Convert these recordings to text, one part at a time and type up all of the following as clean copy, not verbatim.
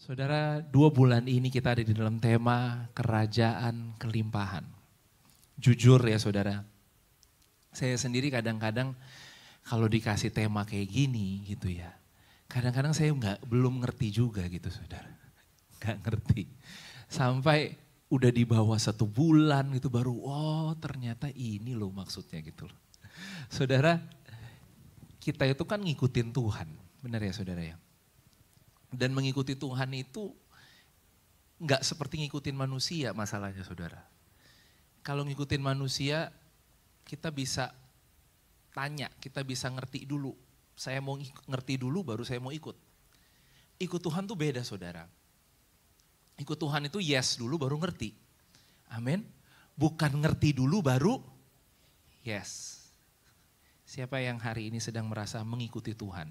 Saudara, 2 bulan ini kita ada di dalam tema kerajaan kelimpahan. Jujur ya saudara, saya sendiri kadang-kadang kalau dikasih tema kayak gini gitu ya, kadang-kadang saya belum ngerti juga gitu saudara. Gak ngerti. Sampai udah di bawah 1 bulan gitu baru, oh ternyata ini loh maksudnya gitu loh. Saudara, kita itu kan ngikutin Tuhan, benar ya saudara ya. Dan mengikuti Tuhan itu nggak seperti ngikutin manusia masalahnya saudara. Kalau ngikutin manusia kita bisa tanya, kita bisa ngerti dulu. Saya mau ngerti dulu baru saya mau ikut. Ikut Tuhan tuh beda saudara. Ikut Tuhan itu yes dulu baru ngerti. Amin. Bukan ngerti dulu baru yes. Siapa yang hari ini sedang merasa mengikuti Tuhan?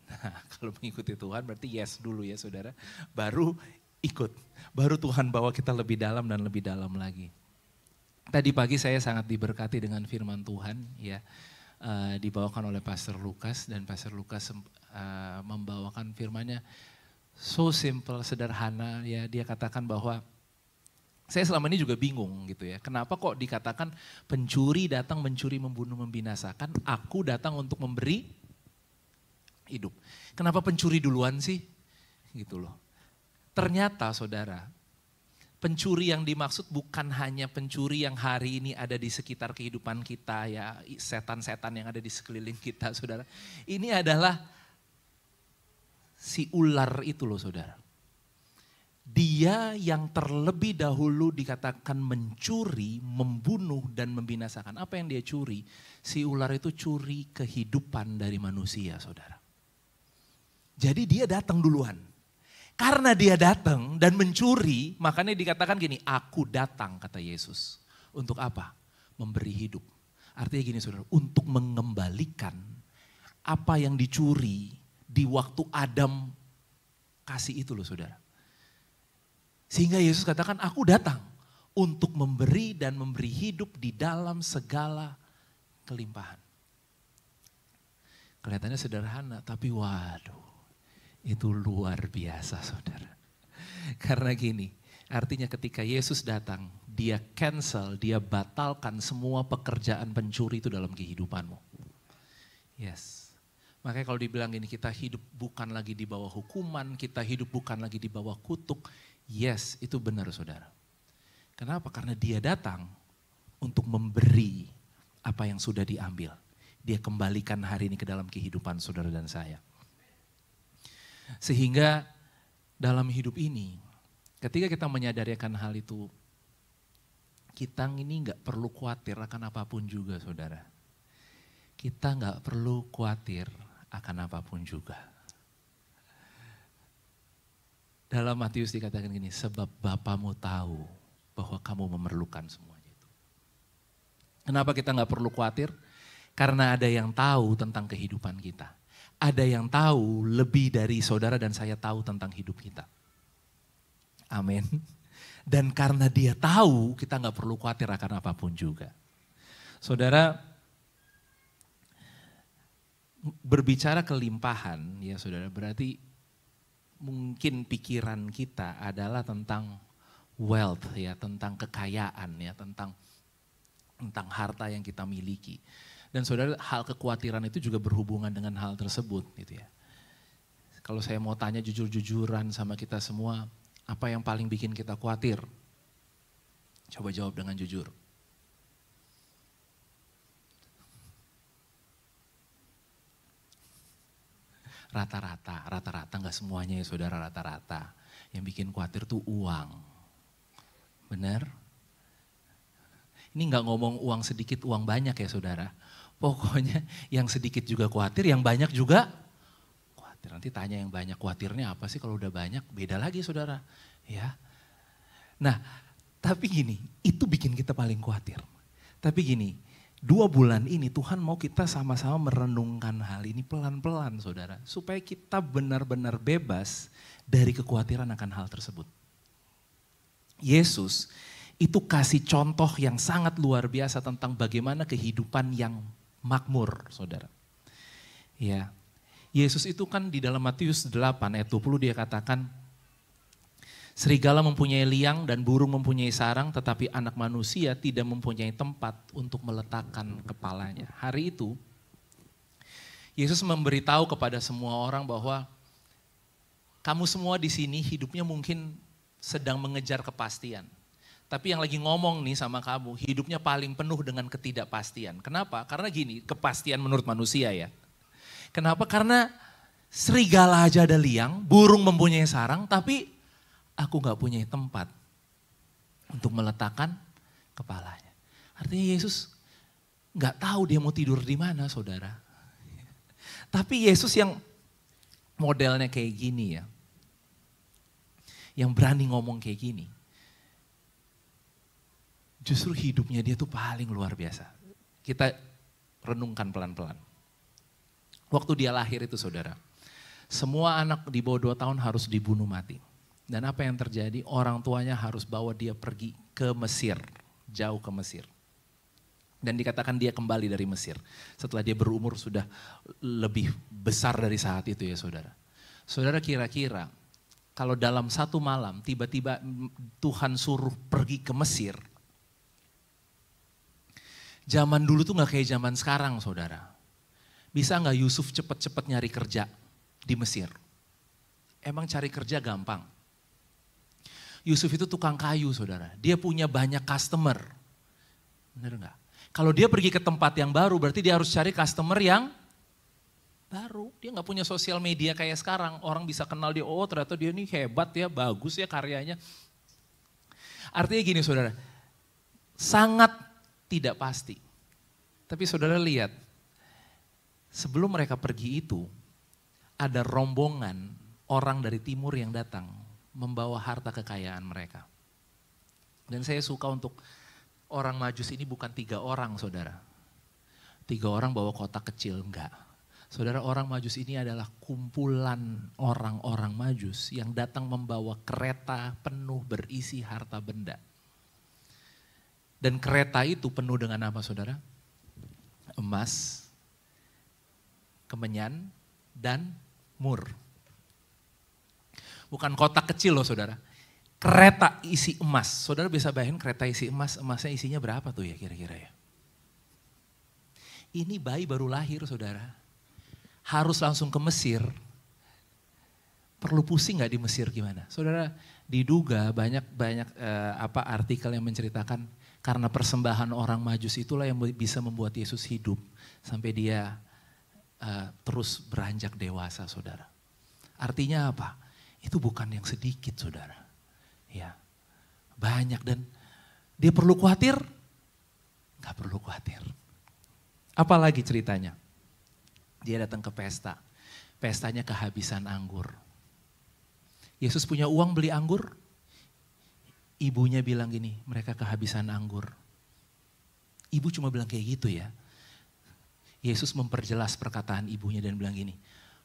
Nah, kalau mengikuti Tuhan berarti yes dulu ya saudara, baru ikut. Baru Tuhan bawa kita lebih dalam dan lebih dalam lagi. Tadi pagi saya sangat diberkati dengan firman Tuhan ya, dibawakan oleh Pastor Lukas dan Pastor Lukas membawakan firmannya so simple, sederhana ya. Dia katakan bahwa saya selama ini juga bingung gitu ya, kenapa kok dikatakan pencuri datang mencuri, membunuh, membinasakan, aku datang untuk memberi hidup. Kenapa pencuri duluan sih? Gitu loh. Ternyata saudara, pencuri yang dimaksud bukan hanya pencuri yang hari ini ada di sekitar kehidupan kita ya, setan-setan yang ada di sekeliling kita saudara. Ini adalah si ular itu loh saudara. Dia yang terlebih dahulu dikatakan mencuri, membunuh dan membinasakan. Apa yang dia curi? Si ular itu curi kehidupan dari manusia saudara. Jadi dia datang duluan. Karena dia datang dan mencuri, makanya dikatakan gini, aku datang kata Yesus. Untuk apa? Memberi hidup. Artinya gini saudara, untuk mengembalikan apa yang dicuri di waktu Adam kasih itu loh saudara. Sehingga Yesus katakan, aku datang untuk memberi dan memberi hidup di dalam segala kelimpahan. Kelihatannya sederhana, tapi waduh. Itu luar biasa saudara. Karena gini, artinya ketika Yesus datang, dia cancel, dia batalkan semua pekerjaan pencuri itu dalam kehidupanmu. Yes. Makanya kalau dibilang gini, kita hidup bukan lagi di bawah hukuman, kita hidup bukan lagi di bawah kutuk. Yes, itu benar saudara. Kenapa? Karena dia datang untuk memberi apa yang sudah diambil. Dia kembalikan hari ini ke dalam kehidupan saudara dan saya. Sehingga dalam hidup ini, ketika kita menyadari akan hal itu, kita ini gak perlu khawatir akan apapun juga saudara. Kita gak perlu khawatir akan apapun juga. Dalam Matius dikatakan gini, sebab Bapamu tahu bahwa kamu memerlukan semuanya itu. Kenapa kita gak perlu khawatir? Karena ada yang tahu tentang kehidupan kita. Ada yang tahu lebih dari saudara dan saya tahu tentang hidup kita. Amin. Dan karena dia tahu, kita gak perlu khawatir akan apapun juga. Saudara, berbicara kelimpahan ya saudara, berarti mungkin pikiran kita adalah tentang wealth ya, tentang kekayaan ya, tentang harta yang kita miliki. Dan saudara, hal kekhawatiran itu juga berhubungan dengan hal tersebut gitu ya. Kalau saya mau tanya jujur-jujuran sama kita semua, apa yang paling bikin kita khawatir? Coba jawab dengan jujur. Rata-rata gak semuanya ya saudara, rata-rata. Yang bikin khawatir tuh uang. Benar? Ini gak ngomong uang sedikit, uang banyak ya saudara. Pokoknya yang sedikit juga khawatir, yang banyak juga khawatir. Nanti tanya yang banyak khawatirnya apa sih, kalau udah banyak beda lagi saudara. Ya. Nah tapi gini, itu bikin kita paling khawatir. Tapi gini, 2 bulan ini Tuhan mau kita sama-sama merenungkan hal ini pelan-pelan saudara. Supaya kita benar-benar bebas dari kekhawatiran akan hal tersebut. Yesus itu kasih contoh yang sangat luar biasa tentang bagaimana kehidupan yang makmur saudara. Ya, Yesus itu kan di dalam Matius 8 ayat 20 dia katakan, serigala mempunyai liang dan burung mempunyai sarang, tetapi anak manusia tidak mempunyai tempat untuk meletakkan kepalanya. Hari itu, Yesus memberitahu kepada semua orang bahwa kamu semua di sini hidupnya mungkin sedang mengejar kepastian. Tapi yang lagi ngomong nih sama kamu, hidupnya paling penuh dengan ketidakpastian. Kenapa? Karena gini, kepastian menurut manusia ya. Kenapa? Karena serigala aja ada liang, burung mempunyai sarang, tapi aku gak punya tempat untuk meletakkan kepalanya. Artinya Yesus gak tahu dia mau tidur di mana, saudara. Tapi Yesus yang modelnya kayak gini ya, yang berani ngomong kayak gini, justru hidupnya dia tuh paling luar biasa. Kita renungkan pelan-pelan. Waktu dia lahir itu saudara, semua anak di bawah 2 tahun harus dibunuh mati. Dan apa yang terjadi? Orang tuanya harus bawa dia pergi ke Mesir, jauh ke Mesir. Dan dikatakan dia kembali dari Mesir setelah dia berumur sudah lebih besar dari saat itu ya saudara. Saudara kira-kira kalau dalam satu malam tiba-tiba Tuhan suruh pergi ke Mesir. Zaman dulu tuh gak kayak zaman sekarang saudara. Bisa gak Yusuf cepet-cepet nyari kerja di Mesir? Emang cari kerja gampang? Yusuf itu tukang kayu saudara, dia punya banyak customer. Benar enggak? Kalau dia pergi ke tempat yang baru berarti dia harus cari customer yang baru. Dia nggak punya sosial media kayak sekarang, orang bisa kenal dia, oh ternyata dia ini hebat ya, bagus ya karyanya. Artinya gini saudara, sangat tidak pasti. Tapi saudara lihat, sebelum mereka pergi itu, ada rombongan orang dari timur yang datang membawa harta kekayaan mereka. Dan saya suka untuk orang Majus ini bukan 3 orang saudara. 3 orang bawa kotak kecil, enggak. Saudara, orang Majus ini adalah kumpulan orang-orang Majus yang datang membawa kereta penuh berisi harta benda. Dan kereta itu penuh dengan apa saudara? Emas, kemenyan, dan mur. Bukan kotak kecil loh saudara, kereta isi emas. Saudara bisa bayangin kereta isi emas, emasnya isinya berapa tuh ya kira-kira ya? Ini bayi baru lahir saudara, harus langsung ke Mesir. Perlu pusing gak di Mesir gimana? Saudara, diduga banyak artikel yang menceritakan karena persembahan orang Majus itulah yang bisa membuat Yesus hidup sampai dia terus beranjak dewasa saudara. Artinya apa? Itu bukan yang sedikit saudara. Ya, banyak dan dia perlu khawatir? Gak perlu khawatir. Apalagi ceritanya? Dia datang ke pesta. Pestanya kehabisan anggur. Yesus punya uang beli anggur? Ibunya bilang gini, mereka kehabisan anggur. Ibu cuma bilang kayak gitu ya. Yesus memperjelas perkataan ibunya dan bilang gini,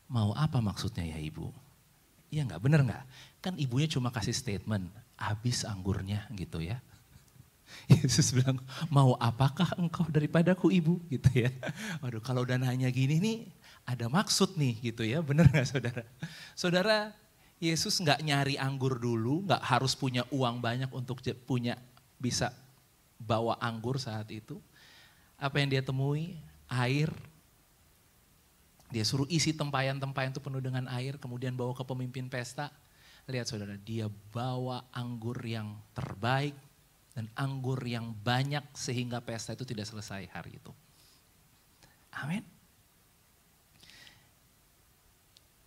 mau apa maksudnya ya ibu? Iya enggak, bener enggak? Kan ibunya cuma kasih statement, habis anggurnya gitu ya. Yesus bilang, mau apakah engkau daripadaku ibu? Gitu ya. Waduh kalau udah nanya gini nih, ada maksud nih gitu ya, bener enggak saudara? Saudara, Yesus enggak nyari anggur dulu, enggak harus punya uang banyak untuk bisa bawa anggur saat itu. Apa yang dia temui? Air. Dia suruh isi tempayan-tempayan itu penuh dengan air, kemudian bawa ke pemimpin pesta. Lihat saudara, dia bawa anggur yang terbaik dan anggur yang banyak sehingga pesta itu tidak selesai hari itu. Amin.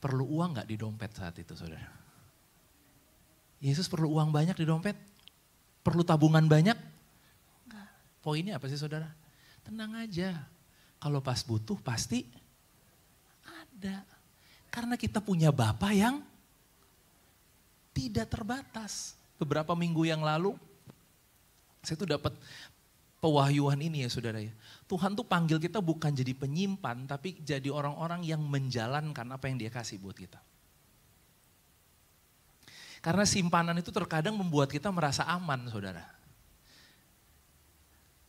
Perlu uang gak di dompet saat itu saudara? Yesus perlu uang banyak di dompet? Perlu tabungan banyak? Enggak. Poinnya apa sih saudara? Tenang aja, kalau pas butuh pasti ada. Karena kita punya Bapa yang tidak terbatas. Beberapa minggu yang lalu, saya tuh dapat pewahyuan ini ya saudara ya. Tuhan tuh panggil kita bukan jadi penyimpan, tapi jadi orang-orang yang menjalankan apa yang dia kasih buat kita. Karena simpanan itu terkadang membuat kita merasa aman saudara.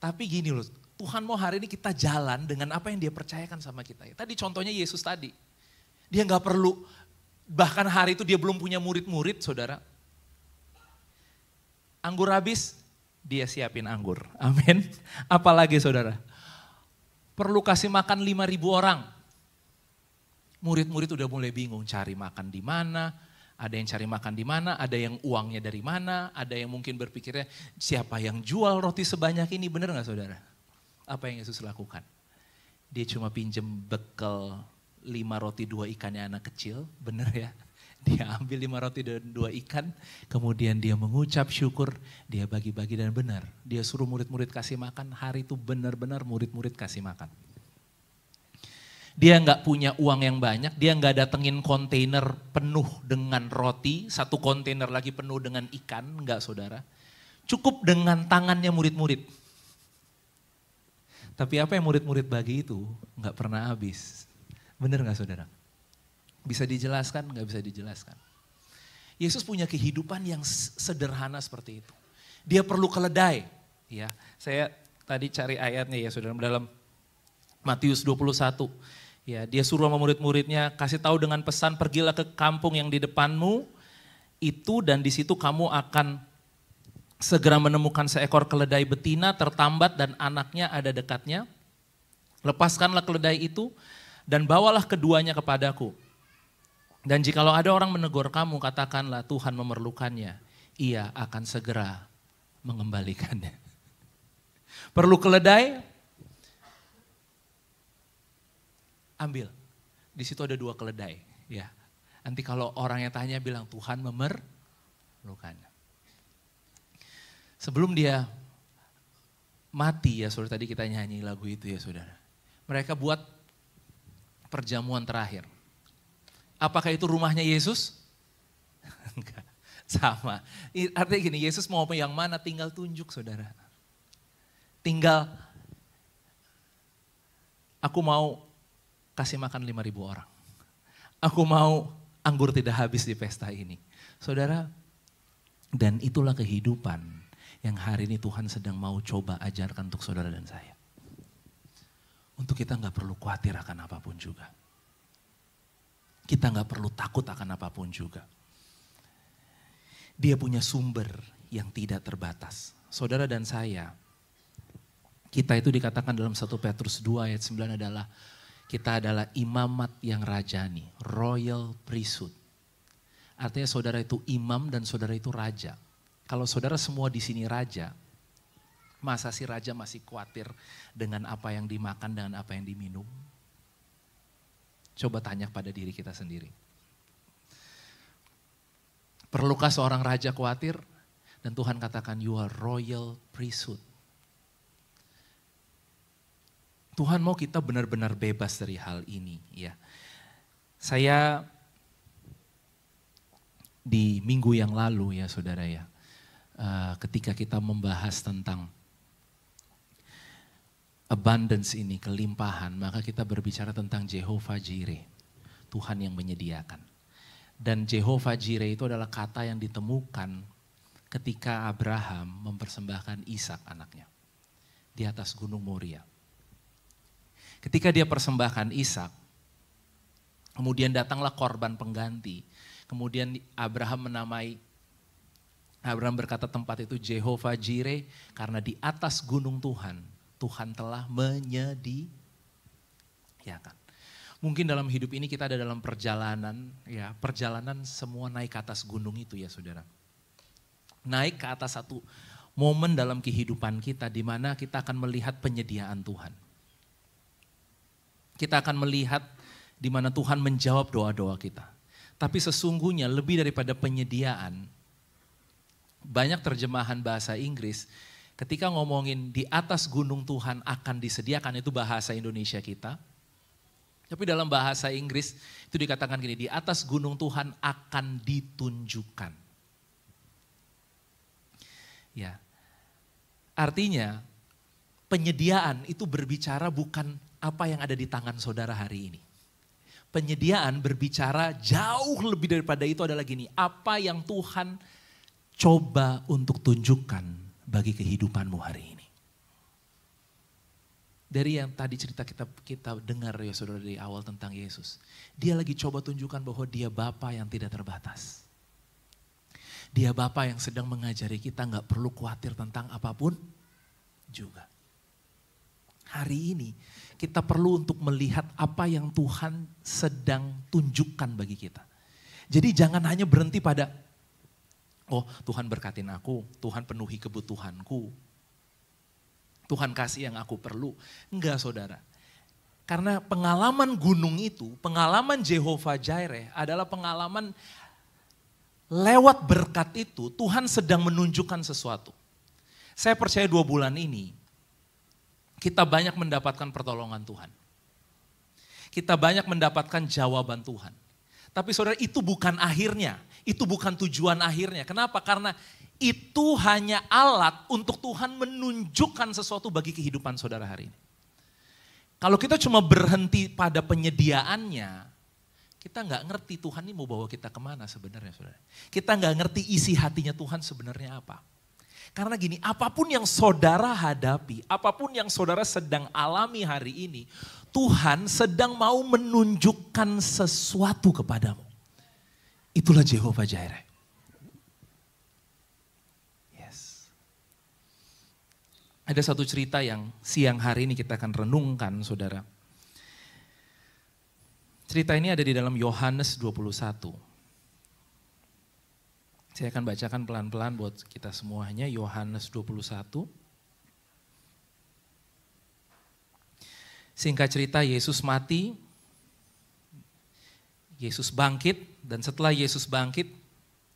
Tapi gini loh, Tuhan mau hari ini kita jalan dengan apa yang dia percayakan sama kita. Tadi contohnya Yesus tadi. Dia nggak perlu, bahkan hari itu dia belum punya murid-murid saudara. Anggur habis, dia siapin anggur. Amin. Apalagi saudara, perlu kasih makan 5.000 orang. Murid-murid udah mulai bingung cari makan di mana. Ada yang cari makan di mana, ada yang uangnya dari mana, ada yang mungkin berpikirnya siapa yang jual roti sebanyak ini, benar gak saudara? Apa yang Yesus lakukan? Dia cuma pinjem bekal 5 roti 2 ikannya anak kecil, benar ya? Dia ambil 5 roti dan 2 ikan, kemudian dia mengucap syukur, dia bagi-bagi dan benar. Dia suruh murid-murid kasih makan, hari itu benar-benar murid-murid kasih makan. Dia nggak punya uang yang banyak, dia nggak datengin kontainer penuh dengan roti, 1 kontainer lagi penuh dengan ikan, nggak saudara. Cukup dengan tangannya murid-murid. Tapi apa yang murid-murid bagi itu nggak pernah habis. Bener nggak saudara? Bisa dijelaskan, nggak bisa dijelaskan. Yesus punya kehidupan yang sederhana seperti itu. Dia perlu keledai. Ya, saya tadi cari ayatnya ya saudara, dalam Matius 21. Ya, dia suruh sama murid-muridnya, kasih tahu dengan pesan, pergilah ke kampung yang di depanmu itu dan di situ kamu akan segera menemukan seekor keledai betina tertambat dan anaknya ada dekatnya. Lepaskanlah keledai itu dan bawalah keduanya kepadaku. Dan jikalau ada orang menegur kamu, katakanlah Tuhan memerlukannya. Ia akan segera mengembalikannya. Perlu keledai? Ambil. Di situ ada 2 keledai. Ya. Nanti kalau orang yang tanya bilang Tuhan memerlukannya. Sebelum dia mati ya saudara, tadi kita nyanyi lagu itu ya saudara. Mereka buat perjamuan terakhir. Apakah itu rumahnya Yesus? Enggak, sama. Artinya gini, Yesus mau yang mana tinggal tunjuk saudara. Tinggal, aku mau kasih makan 5.000 orang. Aku mau anggur tidak habis di pesta ini. Saudara, dan itulah kehidupan yang hari ini Tuhan sedang mau coba ajarkan untuk saudara dan saya. Untuk kita gak perlu khawatir akan apapun juga. Kita gak perlu takut akan apapun juga. Dia punya sumber yang tidak terbatas. Saudara dan saya, kita itu dikatakan dalam 1 Petrus 2 ayat 9 adalah kita adalah imamat yang rajani, royal priesthood. Artinya saudara itu imam dan saudara itu raja. Kalau saudara semua di sini raja, masa si raja masih khawatir dengan apa yang dimakan dan apa yang diminum? Coba tanya pada diri kita sendiri. Perlukah seorang raja khawatir? Dan Tuhan katakan you are royal priesthood. Tuhan mau kita benar-benar bebas dari hal ini ya. Saya di minggu yang lalu ya saudara ya, ketika kita membahas tentang abundance ini, kelimpahan, maka kita berbicara tentang Jehovah Jireh, Tuhan yang menyediakan. Dan Jehovah Jireh itu adalah kata yang ditemukan ketika Abraham mempersembahkan Ishak anaknya di atas Gunung Moria. Ketika dia persembahkan Ishak, kemudian datanglah korban pengganti. Kemudian Abraham berkata tempat itu Jehovah Jireh karena di atas gunung Tuhan, Tuhan telah menyediakan. Mungkin dalam hidup ini kita ada dalam perjalanan, ya perjalanan semua naik ke atas gunung itu ya saudara. Naik ke atas satu momen dalam kehidupan kita di mana kita akan melihat penyediaan Tuhan. Kita akan melihat di mana Tuhan menjawab doa-doa kita. Tapi sesungguhnya lebih daripada penyediaan, banyak terjemahan bahasa Inggris ketika ngomongin di atas gunung Tuhan akan disediakan, itu bahasa Indonesia kita. Tapi dalam bahasa Inggris itu dikatakan gini, di atas gunung Tuhan akan ditunjukkan. Ya, artinya penyediaan itu berbicara bukan apa yang ada di tangan saudara hari ini. Penyediaan berbicara jauh lebih daripada itu adalah gini, apa yang Tuhan coba untuk tunjukkan bagi kehidupanmu hari ini. Dari yang tadi cerita kita dengar ya saudara dari awal tentang Yesus. Dia lagi coba tunjukkan bahwa dia Bapa yang tidak terbatas. Dia Bapa yang sedang mengajari kita gak perlu khawatir tentang apapun juga. Hari ini kita perlu untuk melihat apa yang Tuhan sedang tunjukkan bagi kita. Jadi jangan hanya berhenti pada, oh Tuhan berkatin aku, Tuhan penuhi kebutuhanku. Tuhan kasih yang aku perlu. Enggak saudara. Karena pengalaman gunung itu, pengalaman Jehovah Jireh adalah pengalaman lewat berkat itu Tuhan sedang menunjukkan sesuatu. Saya percaya 2 bulan ini kita banyak mendapatkan pertolongan Tuhan. Kita banyak mendapatkan jawaban Tuhan. Tapi saudara itu bukan akhirnya, itu bukan tujuan akhirnya. Kenapa? Karena itu hanya alat untuk Tuhan menunjukkan sesuatu bagi kehidupan saudara hari ini. Kalau kita cuma berhenti pada penyediaannya, kita nggak ngerti Tuhan ini mau bawa kita kemana sebenarnya saudara. Kita nggak ngerti isi hatinya Tuhan sebenarnya apa. Karena gini, apapun yang saudara hadapi, apapun yang saudara sedang alami hari ini, Tuhan sedang mau menunjukkan sesuatu kepadamu. Itulah Jehovah Jireh. Ada satu cerita yang siang hari ini kita akan renungkan saudara. Cerita ini ada di dalam Yohanes 21. Saya akan bacakan pelan-pelan buat kita semuanya, Yohanes 21. Singkat cerita, Yesus mati, Yesus bangkit, dan setelah Yesus bangkit,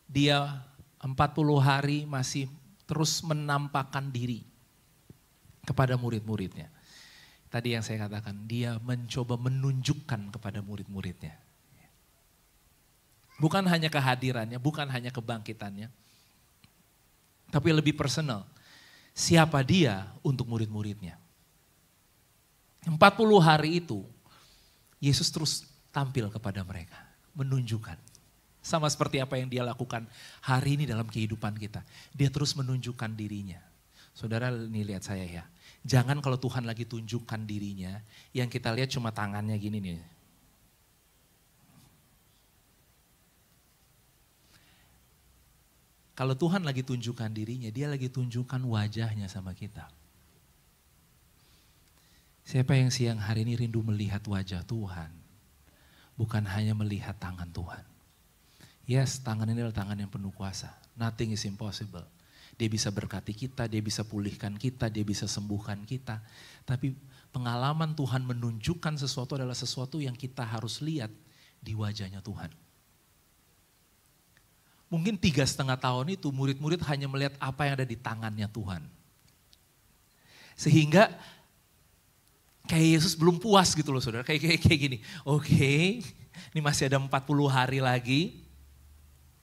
dia 40 hari masih terus menampakkan diri kepada murid-muridnya. Tadi yang saya katakan, dia mencoba menunjukkan kepada murid-muridnya. Bukan hanya kehadirannya, bukan hanya kebangkitannya, tapi lebih personal. Siapa dia untuk murid-muridnya. 40 hari itu, Yesus terus tampil kepada mereka, menunjukkan. Sama seperti apa yang dia lakukan hari ini dalam kehidupan kita. Dia terus menunjukkan dirinya. Saudara ini lihat saya ya. Jangan kalau Tuhan lagi tunjukkan dirinya, yang kita lihat cuma tangannya gini nih. Kalau Tuhan lagi tunjukkan dirinya, dia lagi tunjukkan wajahnya sama kita. Siapa yang siang hari ini rindu melihat wajah Tuhan, bukan hanya melihat tangan Tuhan. Yes, tangan ini adalah tangan yang penuh kuasa. Nothing is impossible. Dia bisa berkati kita, dia bisa pulihkan kita, dia bisa sembuhkan kita. Tapi pengalaman Tuhan menunjukkan sesuatu adalah sesuatu yang kita harus lihat di wajahnya Tuhan. Mungkin 3,5 tahun itu murid-murid hanya melihat apa yang ada di tangannya Tuhan. Sehingga kayak Yesus belum puas gitu loh saudara, kayak gini. Oke, ini masih ada 40 hari lagi.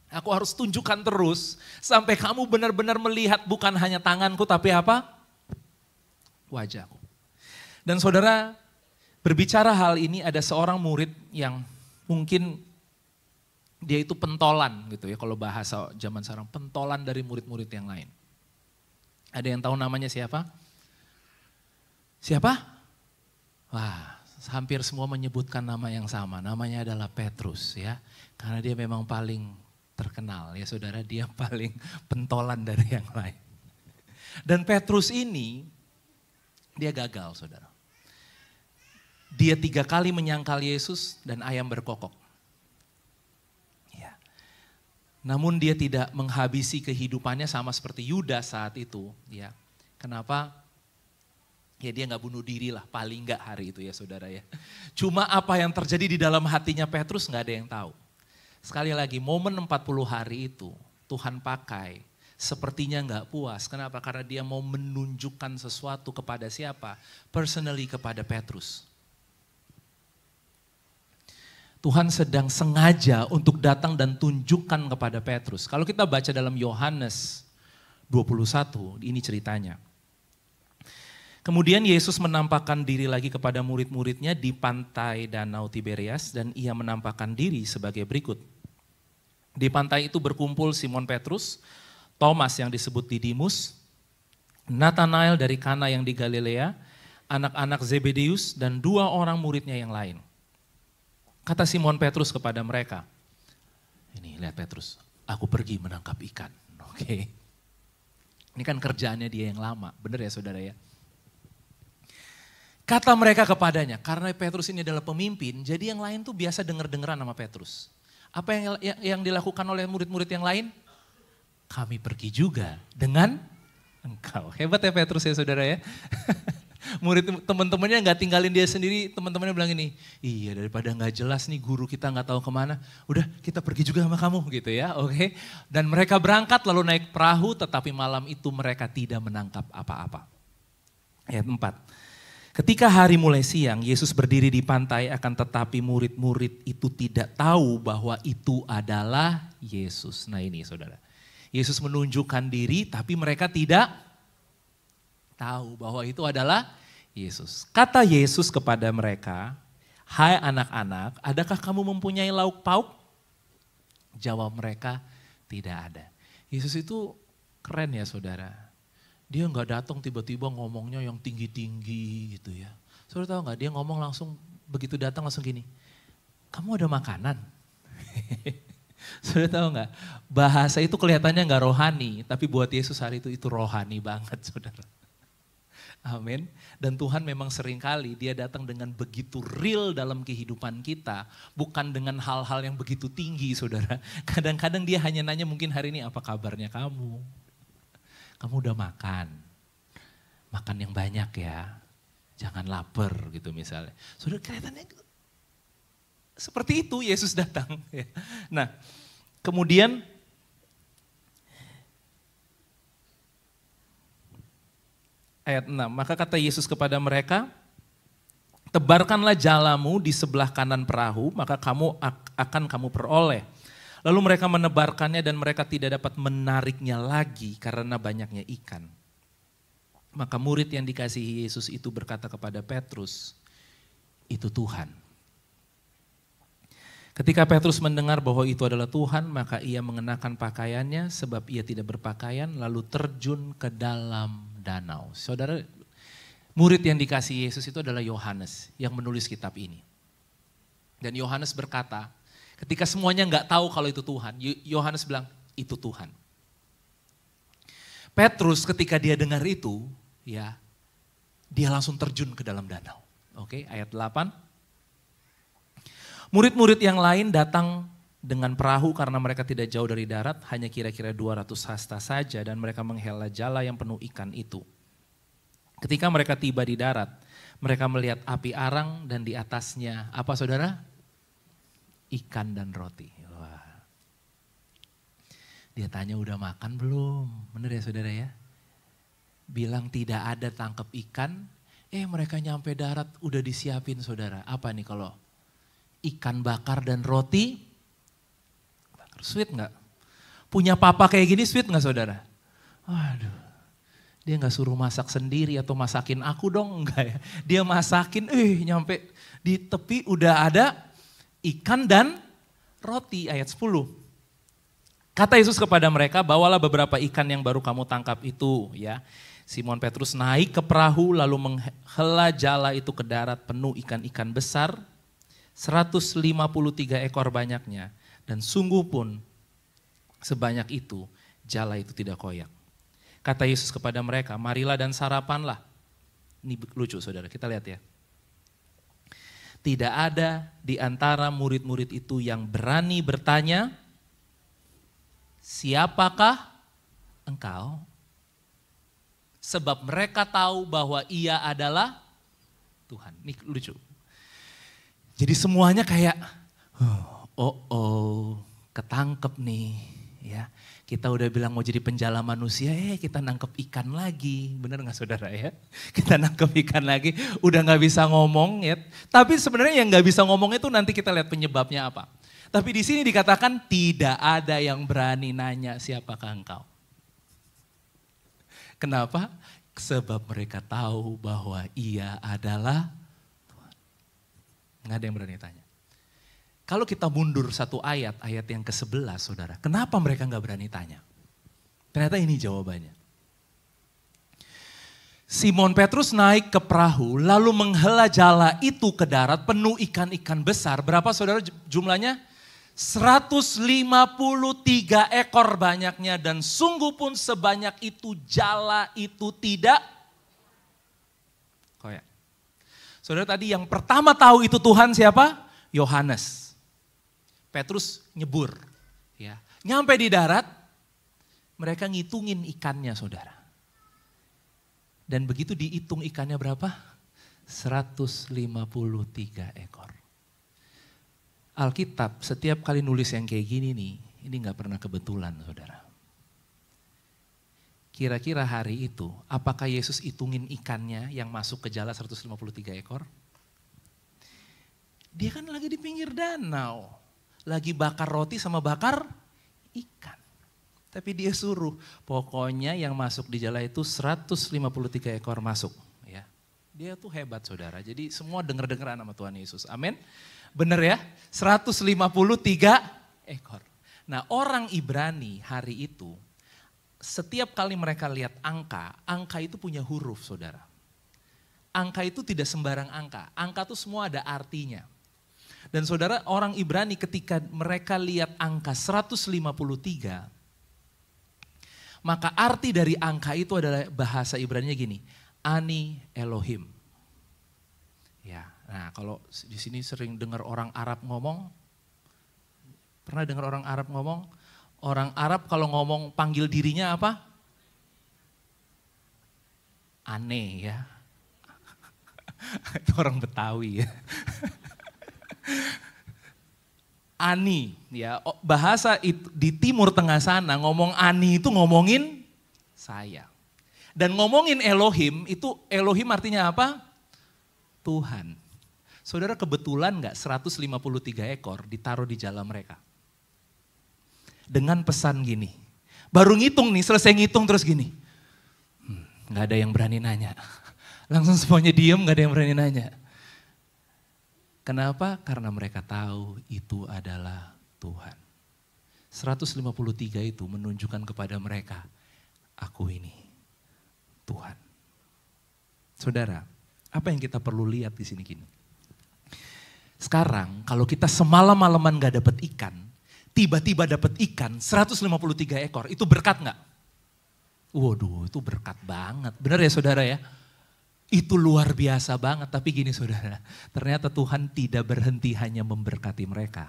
Aku harus tunjukkan terus sampai kamu benar-benar melihat bukan hanya tanganku tapi apa? Wajahku. Dan saudara, berbicara hal ini ada seorang murid yang mungkin dia itu pentolan gitu ya, kalau bahasa zaman sekarang, pentolan dari murid-murid yang lain. Ada yang tahu namanya siapa? Siapa? Wah, hampir semua menyebutkan nama yang sama, namanya adalah Petrus ya. Karena dia memang paling terkenal ya saudara, dia paling pentolan dari yang lain. Dan Petrus ini, dia gagal saudara. Dia 3 kali menyangkal Yesus dan ayam berkokok. Ya. Namun dia tidak menghabisi kehidupannya sama seperti Yudas saat itu. Ya. Kenapa? Ya dia gak bunuh diri lah, paling gak hari itu ya saudara ya. Cuma apa yang terjadi di dalam hatinya Petrus gak ada yang tahu. Sekali lagi, momen 40 hari itu Tuhan pakai sepertinya gak puas. Kenapa? Karena dia mau menunjukkan sesuatu kepada siapa? Personally kepada Petrus. Tuhan sedang sengaja untuk datang dan tunjukkan kepada Petrus. Kalau kita baca dalam Yohanes 21, ini ceritanya. Kemudian Yesus menampakkan diri lagi kepada murid-muridnya di pantai Danau Tiberias dan ia menampakkan diri sebagai berikut. Di pantai itu berkumpul Simon Petrus, Thomas yang disebut Didimus, Nathanael dari Kana yang di Galilea, anak-anak Zebedeus dan 2 orang muridnya yang lain. Kata Simon Petrus kepada mereka, ini lihat Petrus, aku pergi menangkap ikan. Oke. Ini kan kerjaannya dia yang lama, benar ya saudara ya. Kata mereka kepadanya, karena Petrus ini adalah pemimpin, jadi yang lain tuh biasa denger-dengeran sama Petrus. Apa yang dilakukan oleh murid-murid yang lain? Kami pergi juga dengan engkau. Hebat ya Petrus ya saudara ya. Murid teman-temannya nggak tinggalin dia sendiri, teman-temannya bilang ini, iya daripada nggak jelas nih guru kita nggak tahu kemana, udah kita pergi juga sama kamu gitu ya, oke. Dan mereka berangkat lalu naik perahu, tetapi malam itu mereka tidak menangkap apa-apa. Ayat 4. Ketika hari mulai siang, Yesus berdiri di pantai, akan tetapi murid-murid itu tidak tahu bahwa itu adalah Yesus. Nah ini saudara, Yesus menunjukkan diri tapi mereka tidak tahu bahwa itu adalah Yesus. Kata Yesus kepada mereka, hai anak-anak, adakah kamu mempunyai lauk pauk? Jawab mereka, tidak ada. Yesus itu keren ya saudara. Dia nggak datang tiba-tiba ngomongnya yang tinggi-tinggi gitu ya. Saudara tahu nggak? Dia ngomong langsung begitu datang langsung gini. Kamu ada makanan? Saudara tahu nggak? Bahasa itu kelihatannya nggak rohani, tapi buat Yesus hari itu rohani banget, saudara. Amin. Dan Tuhan memang seringkali dia datang dengan begitu real dalam kehidupan kita. Bukan dengan hal-hal yang begitu tinggi saudara. Kadang-kadang dia hanya nanya mungkin hari ini apa kabarnya kamu. Kamu udah makan. Makan yang banyak ya. Jangan lapar gitu misalnya. Saudara kelihatannya seperti itu Yesus datang. Nah kemudian ayat 6, maka kata Yesus kepada mereka, tebarkanlah jalamu di sebelah kanan perahu, maka kamu peroleh. Lalu mereka menebarkannya dan mereka tidak dapat menariknya lagi karena banyaknya ikan. Maka murid yang dikasihi Yesus itu berkata kepada Petrus, itu Tuhan. Ketika Petrus mendengar bahwa itu adalah Tuhan, maka ia mengenakan pakaiannya sebab ia tidak berpakaian, lalu terjun ke dalam danau. Saudara, murid yang dikasihi Yesus itu adalah Yohanes yang menulis kitab ini. Dan Yohanes berkata, ketika semuanya nggak tahu kalau itu Tuhan, Yohanes bilang, itu Tuhan. Petrus ketika dia dengar itu, ya, dia langsung terjun ke dalam danau. Oke, ayat 8. Murid-murid yang lain datang dengan perahu karena mereka tidak jauh dari darat, hanya kira-kira 200 hasta saja dan mereka menghela jala yang penuh ikan itu. Ketika mereka tiba di darat, mereka melihat api arang dan di atasnya, apa saudara? Ikan dan roti. Wah. Dia tanya udah makan belum? Benar ya saudara ya? Bilang tidak ada tangkap ikan, mereka nyampe darat udah disiapin saudara. Apa nih kalau ikan bakar dan roti? Sweet nggak? Punya papa kayak gini sweet nggak saudara? Waduh, dia nggak suruh masak sendiri atau masakin aku dong, enggak ya. Dia masakin, nyampe di tepi udah ada ikan dan roti, ayat 10. Kata Yesus kepada mereka, bawalah beberapa ikan yang baru kamu tangkap itu ya. Simon Petrus naik ke perahu lalu menghela jala itu ke darat penuh ikan-ikan besar, 153 ekor banyaknya. Dan sungguh pun sebanyak itu jala itu tidak koyak. Kata Yesus kepada mereka, marilah dan sarapanlah. Ini lucu saudara, kita lihat ya. Tidak ada di antara murid-murid itu yang berani bertanya, siapakah engkau? Sebab mereka tahu bahwa ia adalah Tuhan. Ini lucu. Jadi semuanya kayak, ketangkep nih ya. Kita udah bilang mau jadi penjala manusia, kita nangkep ikan lagi. Bener gak saudara ya? Kita nangkep ikan lagi, udah gak bisa ngomong ya. Tapi sebenarnya yang gak bisa ngomong itu nanti kita lihat penyebabnya apa. Tapi di sini dikatakan tidak ada yang berani nanya siapakah engkau. Kenapa? Sebab mereka tahu bahwa ia adalah Tuhan. Gak ada yang berani tanya. Kalau kita mundur satu ayat yang ke-11 saudara, kenapa mereka gak berani tanya? Ternyata ini jawabannya. Simon Petrus naik ke perahu lalu menghela jala itu ke darat penuh ikan-ikan besar. Berapa saudara jumlahnya? 153 ekor banyaknya dan sungguh pun sebanyak itu jala itu tidak koyak. Saudara tadi yang pertama tahu itu Tuhan siapa? Yohanes. Petrus nyebur. Ya. Nyampe di darat mereka ngitungin ikannya saudara. Dan begitu dihitung ikannya berapa? 153 ekor. Alkitab setiap kali nulis yang kayak gini nih, ini gak pernah kebetulan saudara. Kira-kira hari itu, apakah Yesus hitungin ikannya yang masuk ke jala 153 ekor? Dia kan lagi di pinggir danau. Lagi bakar roti sama bakar ikan. Tapi dia suruh, pokoknya yang masuk di jala itu 153 ekor masuk. Ya. Dia tuh hebat saudara, jadi semua denger-dengeran sama Tuhan Yesus. Amin. Bener ya, 153 ekor. Nah orang Ibrani hari itu, setiap kali mereka lihat angka, angka itu punya huruf saudara. Angka itu tidak sembarang angka itu semua ada artinya. Dan saudara orang Ibrani ketika mereka lihat angka 153, maka arti dari angka itu adalah bahasa Ibrani-nya gini, Ani Elohim. Ya, nah kalau di sini sering dengar orang Arab ngomong, pernah dengar orang Arab ngomong? Orang Arab kalau ngomong panggil dirinya apa? Aneh ya. Itu orang Betawi ya. Ani, ya bahasa di Timur Tengah sana ngomong ani itu ngomongin saya. Dan ngomongin Elohim itu Elohim artinya apa? Tuhan. Saudara kebetulan gak 153 ekor ditaruh di jala mereka? Dengan pesan gini, baru ngitung nih selesai ngitung terus gini. Gak ada yang berani nanya. Langsung semuanya diem gak ada yang berani nanya. Kenapa? Karena mereka tahu itu adalah Tuhan. 153 itu menunjukkan kepada mereka, aku ini Tuhan. Saudara, apa yang kita perlu lihat di sini gini? Sekarang kalau kita semalam-malaman gak dapat ikan, tiba-tiba dapat ikan 153 ekor, itu berkat gak? Waduh, itu berkat banget. Benar ya saudara ya? Itu luar biasa banget, tapi gini saudara, ternyata Tuhan tidak berhenti hanya memberkati mereka.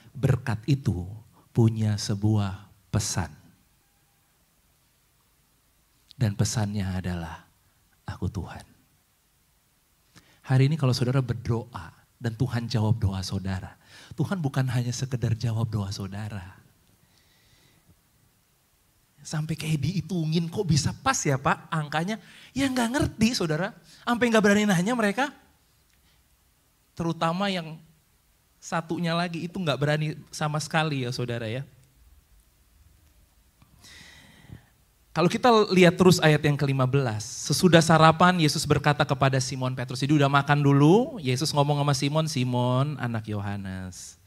Berkat itu punya sebuah pesan. Dan pesannya adalah, aku Tuhan. Hari ini kalau saudara berdoa dan Tuhan jawab doa saudara, Tuhan bukan hanya sekedar jawab doa saudara. Sampai kayak dihitungin, kok bisa pas ya Pak angkanya? Ya gak ngerti saudara, sampai gak berani nanya mereka. Terutama yang satunya lagi itu gak berani sama sekali ya saudara ya. Kalau kita lihat terus ayat yang ke-15, sesudah sarapan Yesus berkata kepada Simon Petrus, jadi udah makan dulu, Yesus ngomong sama Simon, Simon anak Yohanes.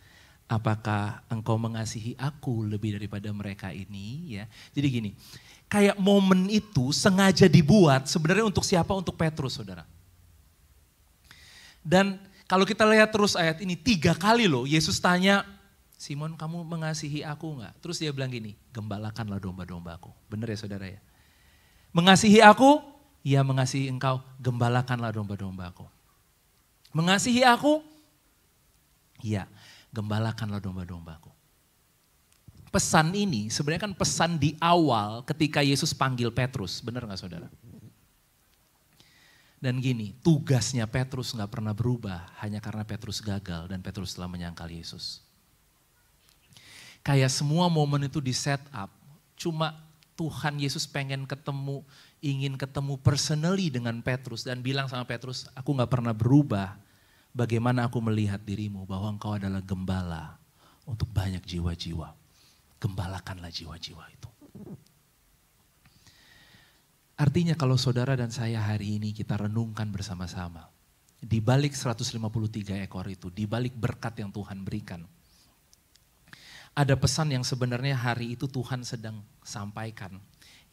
Apakah engkau mengasihi aku lebih daripada mereka ini? Ya, jadi gini, kayak momen itu sengaja dibuat sebenarnya untuk siapa? Untuk Petrus, saudara. Dan kalau kita lihat terus ayat ini 3 kali loh, Yesus tanya, Simon kamu mengasihi aku enggak? Terus dia bilang gini, gembalakanlah domba-dombaku. Benar ya saudara ya? Mengasihi aku? Ya mengasihi engkau, gembalakanlah domba-dombaku. Mengasihi aku? Ya. Gembalakanlah domba-dombaku. Pesan ini sebenarnya kan pesan di awal ketika Yesus panggil Petrus, benar gak saudara? Dan gini, tugasnya Petrus gak pernah berubah hanya karena Petrus gagal dan Petrus telah menyangkal Yesus. Kayak semua momen itu di set up, cuma Tuhan Yesus pengen ketemu, ingin ketemu personally dengan Petrus dan bilang sama Petrus, aku gak pernah berubah. Bagaimana aku melihat dirimu bahwa engkau adalah gembala untuk banyak jiwa-jiwa. Gembalakanlah jiwa-jiwa itu. Artinya kalau saudara dan saya hari ini kita renungkan bersama-sama. Di balik 153 ekor itu, di balik berkat yang Tuhan berikan. Ada pesan yang sebenarnya hari itu Tuhan sedang sampaikan.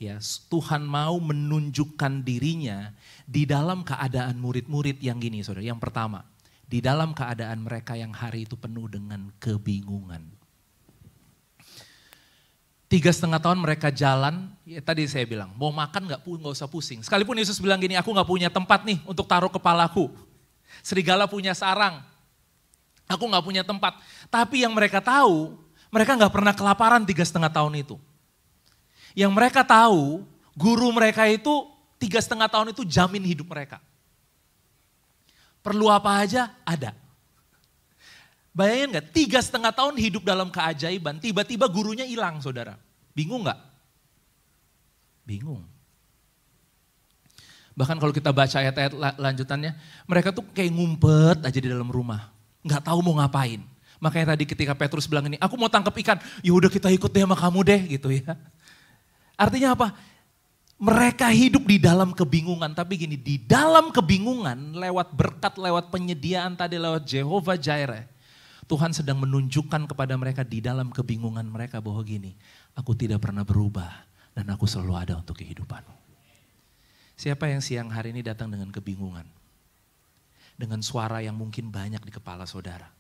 Ya, Tuhan mau menunjukkan dirinya di dalam keadaan murid-murid yang gini, saudara. Yang pertama, di dalam keadaan mereka yang hari itu penuh dengan kebingungan. 3,5 tahun mereka jalan, ya tadi saya bilang, mau makan gak usah pusing. Sekalipun Yesus bilang gini, aku gak punya tempat nih untuk taruh kepalaku. Serigala punya sarang, aku gak punya tempat. Tapi yang mereka tahu, mereka gak pernah kelaparan 3,5 tahun itu. Yang mereka tahu, guru mereka itu 3,5 tahun itu jamin hidup mereka. Perlu apa aja, ada. Bayangin gak, 3,5 tahun hidup dalam keajaiban, tiba-tiba gurunya hilang, saudara. Bingung gak? Bingung. Bahkan kalau kita baca ayat-ayat lanjutannya, mereka tuh kayak ngumpet aja di dalam rumah. Gak tahu mau ngapain. Makanya tadi ketika Petrus bilang ini, aku mau tangkap ikan, ya udah kita ikut deh sama kamu deh gitu ya. Artinya apa? Mereka hidup di dalam kebingungan, tapi gini, di dalam kebingungan lewat berkat, lewat penyediaan tadi, lewat Jehovah Jireh, Tuhan sedang menunjukkan kepada mereka di dalam kebingungan mereka bahwa gini, aku tidak pernah berubah dan aku selalu ada untuk kehidupanmu. Siapa yang siang hari ini datang dengan kebingungan? Dengan suara yang mungkin banyak di kepala saudara.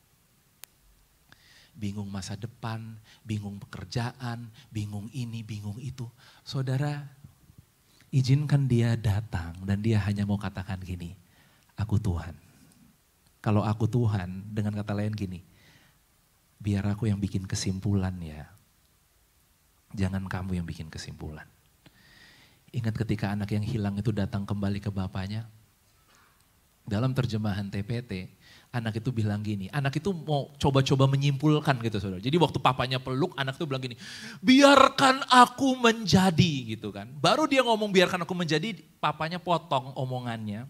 Bingung masa depan, bingung pekerjaan, bingung ini, bingung itu. Saudara, izinkan dia datang dan dia hanya mau katakan gini, aku Tuhan. Kalau aku Tuhan, dengan kata lain gini, biar aku yang bikin kesimpulan ya. Jangan kamu yang bikin kesimpulan. Ingat ketika anak yang hilang itu datang kembali ke bapaknya. Dalam terjemahan TPT, anak itu bilang gini, anak itu mau coba-coba menyimpulkan gitu saudara. Jadi waktu papanya peluk, anak itu bilang gini, biarkan aku menjadi gitu kan. Baru dia ngomong biarkan aku menjadi, papanya potong omongannya.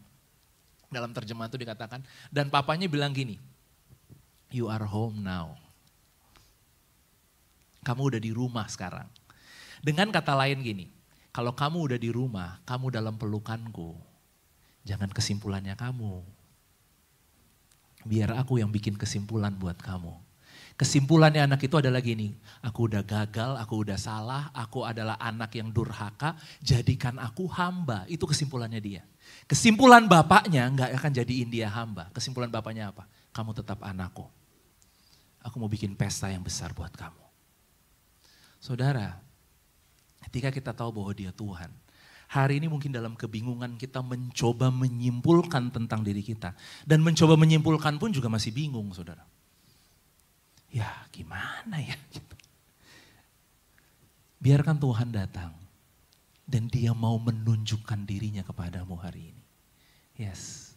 Dalam terjemahan itu dikatakan, dan papanya bilang gini, you are home now. Kamu udah di rumah sekarang. Dengan kata lain gini, kalau kamu udah di rumah, kamu dalam pelukanku. Jangan kesimpulannya kamu. Biar aku yang bikin kesimpulan buat kamu. Kesimpulannya anak itu adalah gini, aku udah gagal, aku udah salah, aku adalah anak yang durhaka, jadikan aku hamba. Itu kesimpulannya dia. Kesimpulan bapaknya nggak akan jadiin dia hamba. Kesimpulan bapaknya apa? Kamu tetap anakku. Aku mau bikin pesta yang besar buat kamu. Saudara, ketika kita tahu bahwa dia Tuhan, hari ini mungkin dalam kebingungan kita mencoba menyimpulkan tentang diri kita. Dan mencoba menyimpulkan pun juga masih bingung saudara. Ya gimana ya? Biarkan Tuhan datang. Dan dia mau menunjukkan dirinya kepadamu hari ini. Yes.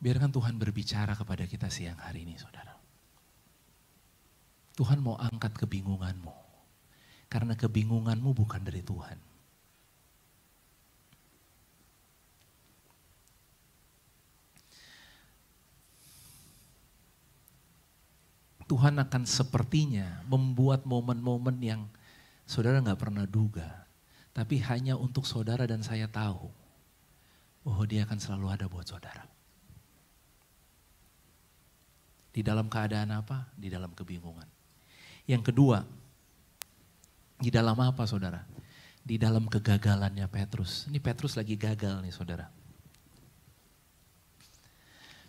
Biarkan Tuhan berbicara kepada kita siang hari ini saudara. Tuhan mau angkat kebingunganmu. Karena kebingunganmu bukan dari Tuhan. Tuhan akan sepertinya membuat momen-momen yang saudara gak pernah duga. Tapi hanya untuk saudara dan saya tahu bahwa dia akan selalu ada buat saudara. Di dalam keadaan apa? Di dalam kebingungan. Yang kedua, di dalam apa saudara? Di dalam kegagalannya Petrus. Ini Petrus lagi gagal nih saudara.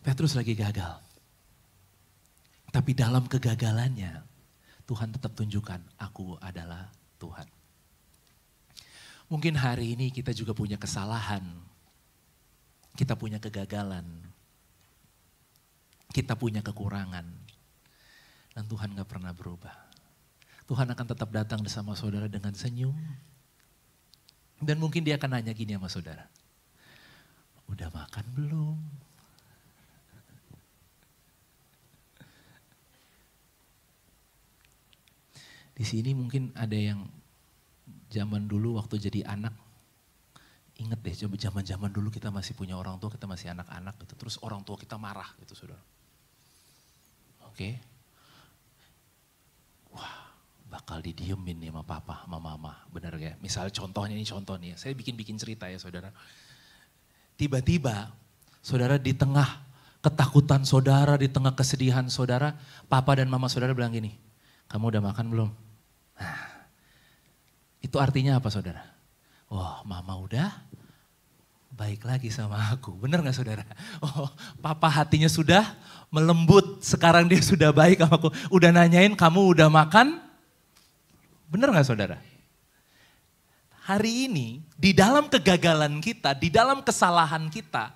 Petrus lagi gagal. Tapi dalam kegagalannya Tuhan tetap tunjukkan aku adalah Tuhan. Mungkin hari ini kita juga punya kesalahan. Kita punya kegagalan. Kita punya kekurangan. Dan Tuhan gak pernah berubah. Tuhan akan tetap datang bersama saudara dengan senyum. Dan mungkin dia akan nanya gini sama saudara. Udah makan belum? Di sini mungkin ada yang zaman dulu waktu jadi anak. Ingat deh, coba zaman-zaman dulu kita masih punya orang tua, kita masih anak-anak gitu. Terus orang tua kita marah gitu saudara. Oke. Wah, bakal didiemin nih sama papa, sama mama. Bener gak? Misalnya contohnya ini contoh nih, saya bikin cerita ya saudara. Tiba-tiba saudara di tengah ketakutan saudara, di tengah kesedihan saudara, papa dan mama saudara bilang gini, kamu udah makan belum? Nah, Itu artinya apa saudara? Wah, mama udah baik lagi sama aku. Benar gak saudara? Oh, papa hatinya sudah melembut. Sekarang dia sudah baik sama aku. Udah nanyain kamu udah makan? Benar gak saudara? Hari ini di dalam kegagalan kita, di dalam kesalahan kita,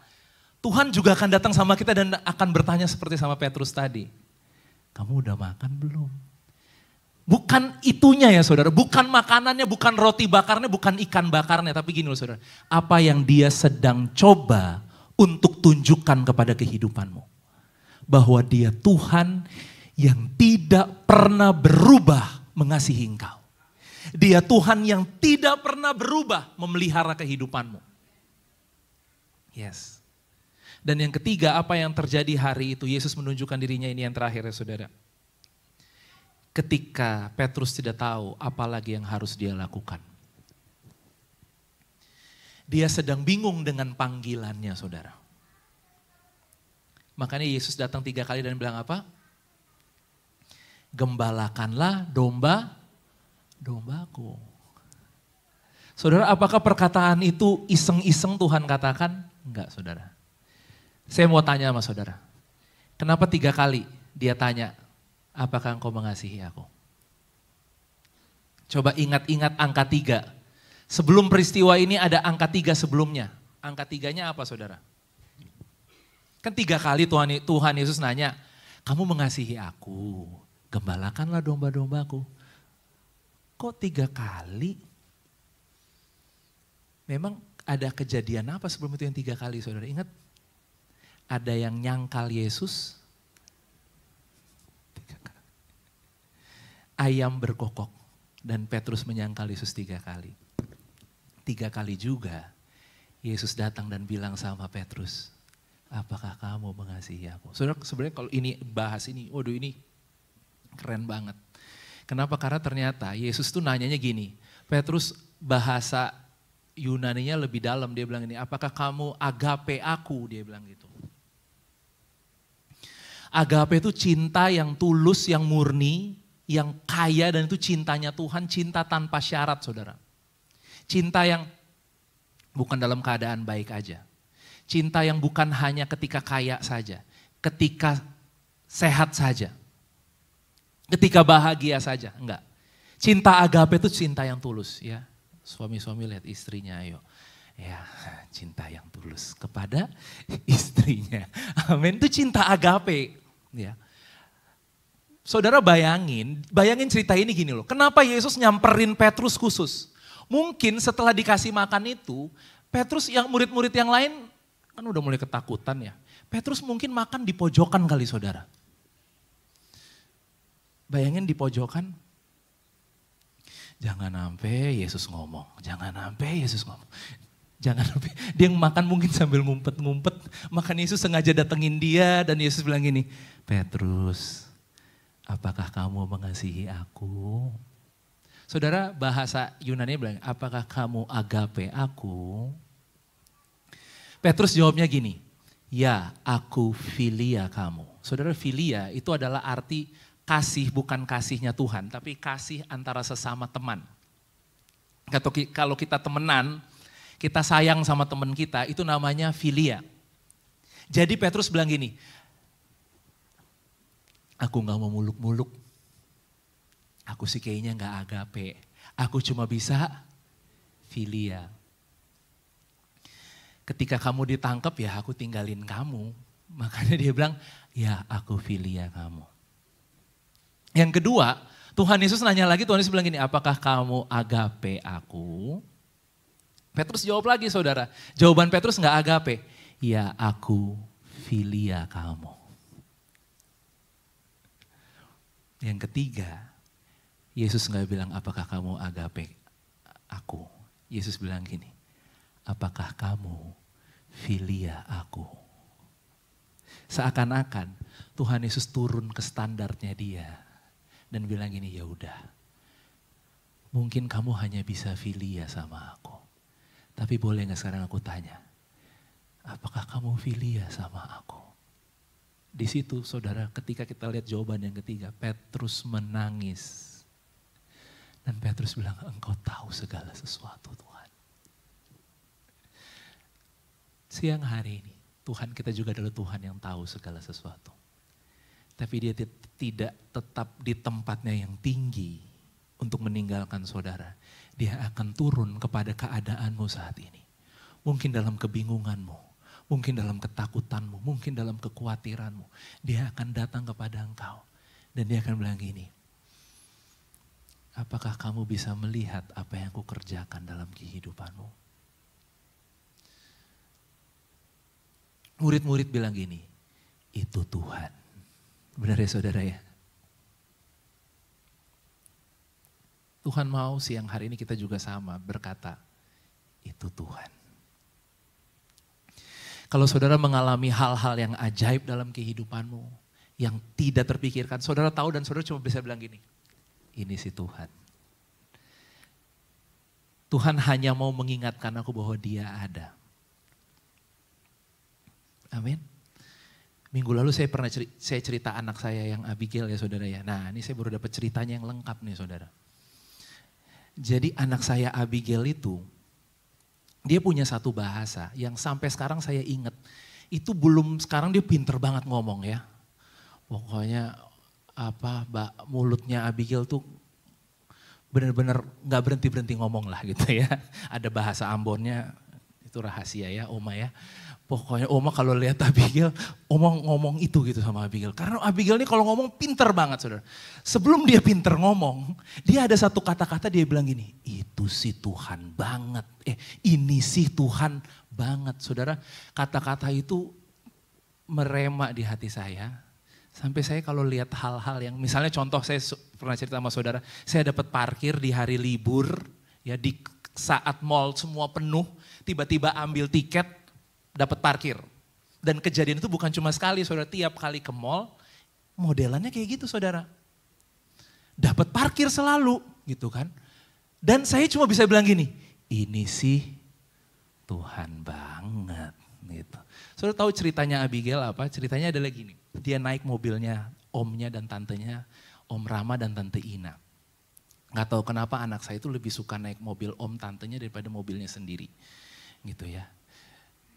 Tuhan juga akan datang sama kita dan akan bertanya seperti sama Petrus tadi. Kamu udah makan belum? Bukan itunya ya saudara, bukan makanannya, bukan roti bakarnya, bukan ikan bakarnya. Tapi gini loh saudara, apa yang dia sedang coba untuk tunjukkan kepada kehidupanmu. Bahwa dia Tuhan yang tidak pernah berubah mengasihi engkau. Dia Tuhan yang tidak pernah berubah memelihara kehidupanmu. Yes. Dan yang ketiga, apa yang terjadi hari itu, Yesus menunjukkan dirinya, ini yang terakhir ya saudara. Ketika Petrus tidak tahu apa lagi yang harus dia lakukan. Dia sedang bingung dengan panggilannya saudara. Makanya Yesus datang 3 kali dan bilang apa? Gembalakanlah dombaku. Saudara, apakah perkataan itu iseng-iseng Tuhan katakan? Enggak saudara. Saya mau tanya sama saudara. Kenapa 3 kali dia tanya, apakah engkau mengasihi aku? Coba ingat-ingat angka 3. Sebelum peristiwa ini ada angka 3 sebelumnya. Angka 3-nya apa saudara? Kan 3 kali Tuhan Yesus nanya, kamu mengasihi aku, gembalakanlah domba-dombaku. Kok 3 kali? Memang ada kejadian apa sebelum itu yang 3 kali saudara? Ingat? Ada yang nyangkal Yesus. 3 kali. Ayam berkokok dan Petrus menyangkal Yesus 3 kali. 3 kali juga Yesus datang dan bilang sama Petrus, apakah kamu mengasihi aku? Saudara, sebenarnya kalau ini bahas ini, waduh ini keren banget. Kenapa? Karena ternyata Yesus tuh nanyanya gini, Petrus bahasa Yunaninya lebih dalam, dia bilang ini, apakah kamu agape aku? Dia bilang gitu. Agape itu cinta yang tulus, yang murni, yang kaya, dan itu cintanya Tuhan, cinta tanpa syarat saudara. Cinta yang bukan dalam keadaan baik aja. Cinta yang bukan hanya ketika kaya saja, ketika sehat saja. Ketika bahagia saja, enggak. Cinta agape itu cinta yang tulus ya. Suami-suami lihat istrinya ayo. Ya, cinta yang tulus kepada istrinya. Amin, itu cinta agape ya. Saudara bayangin cerita ini gini loh. Kenapa Yesus nyamperin Petrus khusus? Mungkin setelah dikasih makan itu, Petrus yang murid-murid yang lain kan udah mulai ketakutan ya. Petrus mungkin makan di pojokan kali saudara. Bayangin di pojokan, jangan sampai Yesus ngomong, jangan sampai Yesus ngomong. Jangan sampai, dia makan mungkin sambil ngumpet-ngumpet, makan Yesus sengaja datengin dia dan Yesus bilang gini, Petrus, apakah kamu mengasihi aku? Saudara, bahasa Yunani bilang, apakah kamu agape aku? Petrus jawabnya gini, ya aku filia kamu. Saudara, filia itu adalah arti kasih, bukan kasihnya Tuhan, tapi kasih antara sesama teman. Kalau kita temenan, kita sayang sama teman kita, itu namanya filia. Jadi Petrus bilang gini, aku gak mau muluk-muluk, aku sih kayaknya gak agape, aku cuma bisa filia. Ketika kamu ditangkap ya aku tinggalin kamu, makanya dia bilang ya aku filia kamu. Yang kedua, Tuhan Yesus nanya lagi, Tuhan Yesus bilang gini, apakah kamu agape aku? Petrus jawab lagi saudara, jawaban Petrus gak agape, ya aku filia kamu. Yang ketiga, Yesus gak bilang apakah kamu agape aku. Yesus bilang gini, apakah kamu filia aku? Seakan-akan Tuhan Yesus turun ke standarnya dia. Dan bilang gini, ya udah, mungkin kamu hanya bisa filia sama aku. Tapi boleh gak sekarang aku tanya, apakah kamu filia sama aku? Di situ saudara, ketika kita lihat jawaban yang ketiga, Petrus menangis. Dan Petrus bilang, engkau tahu segala sesuatu Tuhan. Siang hari ini, Tuhan kita juga adalah Tuhan yang tahu segala sesuatu. Tapi dia tidak tetap di tempatnya yang tinggi untuk meninggalkan saudara. Dia akan turun kepada keadaanmu saat ini. Mungkin dalam kebingunganmu, mungkin dalam ketakutanmu, mungkin dalam kekhawatiranmu. Dia akan datang kepada engkau. Dan dia akan bilang gini, apakah kamu bisa melihat apa yang aku kerjakan dalam kehidupanmu? Murid-murid bilang gini, itu Tuhan. Benar ya saudara ya? Tuhan mau siang hari ini kita juga sama berkata, itu Tuhan. Kalau saudara mengalami hal-hal yang ajaib dalam kehidupanmu, yang tidak terpikirkan, saudara tahu dan saudara cuma bisa bilang gini, ini si Tuhan. Tuhan hanya mau mengingatkan aku bahwa dia ada. Amin. Minggu lalu saya pernah cerita anak saya yang Abigail ya saudara ya. Nah ini saya baru dapat ceritanya yang lengkap nih saudara. Jadi anak saya Abigail itu, dia punya satu bahasa yang sampai sekarang saya ingat. Itu belum, sekarang dia pinter banget ngomong ya. Pokoknya mulutnya Abigail tuh benar-benar gak berhenti-berhenti ngomong lah gitu ya. Ada bahasa Ambonnya, itu rahasia ya Oma ya. Pokoknya Oma kalau lihat Abigail, Oma ngomong itu gitu sama Abigail. Karena Abigail ini kalau ngomong pinter banget saudara. Sebelum dia pinter ngomong, dia ada satu kata-kata dia bilang gini, itu sih Tuhan banget. Ini sih Tuhan banget. Saudara, kata-kata itu merema di hati saya. Sampai saya kalau lihat hal-hal yang, misalnya contoh saya pernah cerita sama saudara, saya dapat parkir di hari libur, ya di saat mall semua penuh, tiba-tiba ambil tiket, dapat parkir. Dan kejadian itu bukan cuma sekali saudara, tiap kali ke mall modelannya kayak gitu saudara. Dapat parkir selalu gitu kan. Dan saya cuma bisa bilang gini, ini sih Tuhan banget gitu. Saudara tahu ceritanya Abigail apa? Ceritanya adalah gini, dia naik mobilnya omnya dan tantenya, Om Rama dan Tante Ina. Gak tahu kenapa anak saya itu lebih suka naik mobil om tantenya daripada mobilnya sendiri gitu ya.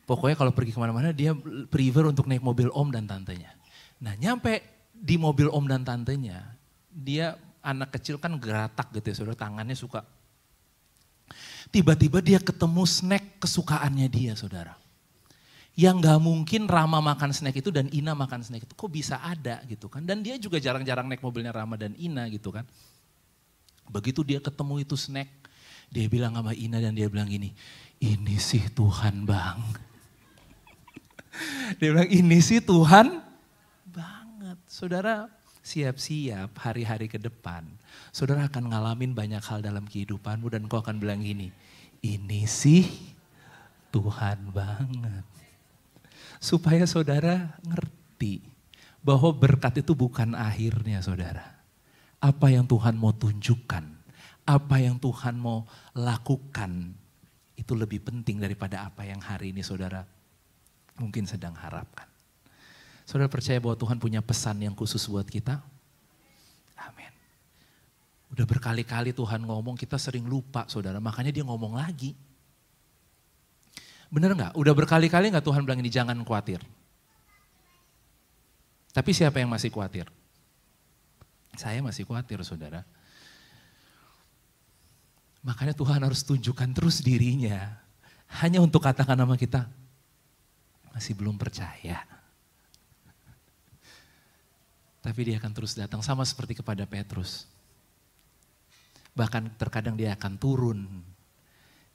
Pokoknya kalau pergi kemana-mana dia prefer untuk naik mobil om dan tantenya. Nah nyampe di mobil om dan tantenya, dia anak kecil kan geratak gitu ya saudara, tangannya suka. Tiba-tiba dia ketemu snack kesukaannya dia saudara. Yang gak mungkin Rama makan snack itu dan Ina makan snack itu, kok bisa ada gitu kan. Dan dia juga jarang-jarang naik mobilnya Rama dan Ina gitu kan. Begitu dia ketemu itu snack, dia bilang sama Ina dan dia bilang gini, ini sih Tuhan bang. Dia bilang ini sih Tuhan banget. Saudara siap-siap hari-hari ke depan. Saudara akan ngalamin banyak hal dalam kehidupanmu dan kau akan bilang gini, ini sih Tuhan banget. Supaya saudara ngerti bahwa berkat itu bukan akhirnya saudara. Apa yang Tuhan mau tunjukkan, apa yang Tuhan mau lakukan, itu lebih penting daripada apa yang hari ini saudara mungkin sedang harapkan. Saudara percaya bahwa Tuhan punya pesan yang khusus buat kita? Amin. Udah berkali-kali Tuhan ngomong, kita sering lupa saudara, makanya dia ngomong lagi. Bener gak? Udah berkali-kali gak Tuhan bilang ini jangan khawatir. Tapi siapa yang masih khawatir? Saya masih khawatir saudara. Makanya Tuhan harus tunjukkan terus dirinya. Hanya untuk katakan sama kita, masih belum percaya. Tapi dia akan terus datang sama seperti kepada Petrus. Bahkan terkadang dia akan turun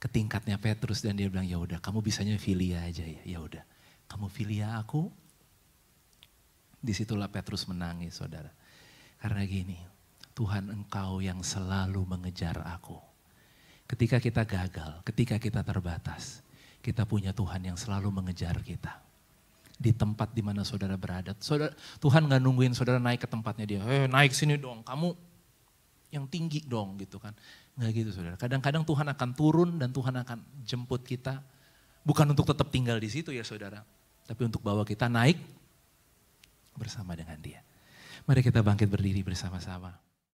ke tingkatnya Petrus dan dia bilang, ya udah kamu bisanya filia aja ya. Ya udah, kamu filia aku. Disitulah Petrus menangis saudara. Karena gini, Tuhan engkau yang selalu mengejar aku. Ketika kita gagal, ketika kita terbatas, kita punya Tuhan yang selalu mengejar kita. Di tempat di mana saudara berada. Tuhan gak nungguin saudara naik ke tempatnya dia. Naik sini dong, kamu yang tinggi dong gitu kan. Gak gitu saudara. Kadang-kadang Tuhan akan turun dan Tuhan akan jemput kita. Bukan untuk tetap tinggal di situ ya saudara. Tapi untuk bawa kita naik bersama dengan dia. Mari kita bangkit berdiri bersama-sama.